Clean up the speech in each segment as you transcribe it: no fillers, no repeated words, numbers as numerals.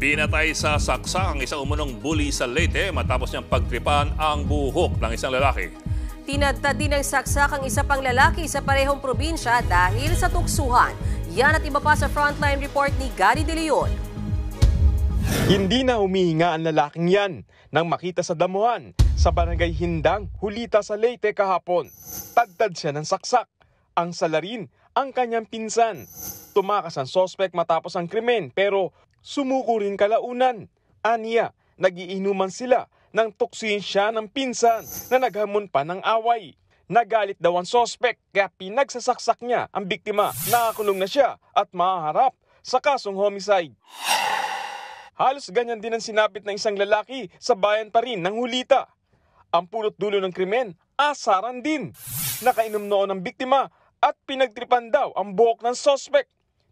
Pinatay sa saksak ang isang umunong bully sa Leyte matapos niyang pagtripan ang buhok ng isang lalaki. Tinadtad din ng saksak ang isa pang lalaki sa parehong probinsya dahil sa tuksuhan. Yan at iba pa sa Frontline Report ni Gary De Leon. Hindi na humihinga ang lalaking yan nang makita sa damuhan sa barangay Hindang, Hulita sa Leyte kahapon. Tagtad siya ng saksak. Ang salarin ang kanyang pinsan. Tumakas ang sospek matapos ang krimen pero sumuko rin kalaunan. Aniya, nagiinuman sila nang tuksuin siya ng pinsan na naghamon pa ng away. Nagalit daw ang sospek kaya pinagsasaksak niya ang biktima. Nakakulong na siya at mahaharap sa kasong homicide. Halos ganyan din ang sinapit ng isang lalaki sa bayan pa rin ng Hulita. Ang pulot dulo ng krimen, asaran din. Nakainom noon ang biktima at pinagtripan daw ang buhok ng sospek.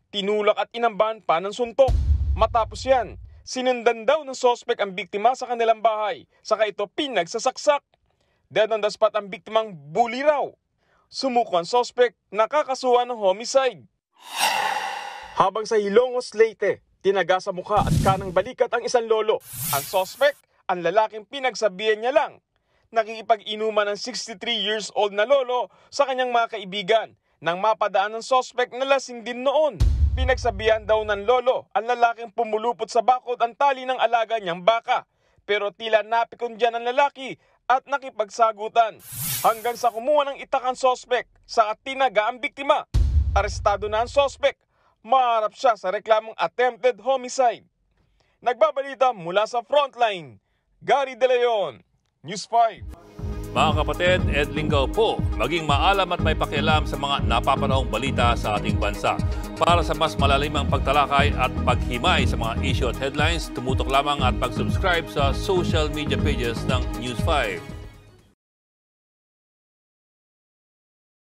Tinulak at inambahan pa ng suntok. Matapos yan, sinundan daw ng sospek ang biktima sa kanilang bahay. Saka ito pinagsasaksak. Dead on the spot ang biktimang bully raw. Sumuko ang sospek, nakakasuhan ng homicide. Habang sa Hilongos, Leyte, tinaga sa mukha at kanang balikat ang isang lolo. Ang sospek, ang lalaking pinagsabihan niya lang. Nakikipag-inuman ng 63 years old na lolo sa kanyang mga kaibigan. Nang mapadaan ng sospek na lasing din noon. Pinagsabihan daw ng lolo ang lalaking pumulupot sa bakod ang tali ng alaga niyang baka. Pero tila napikon dyan ang lalaki at nakipagsagutan. Hanggang sa kumuha ng itak ang sospek sa tinaga ang biktima. Arestado na ang sospek. Maharap siya sa reklamong attempted homicide. Nagbabalita mula sa Frontline, Gary De Leon, News 5. Mga kapatid, Ed Lingaw po, maging maalam at may pakialam sa mga napapanahong balita sa ating bansa. Para sa mas malalimang pagtalakay at paghimay sa mga issue at headlines, tumutok lamang at pag-subscribe sa social media pages ng News 5.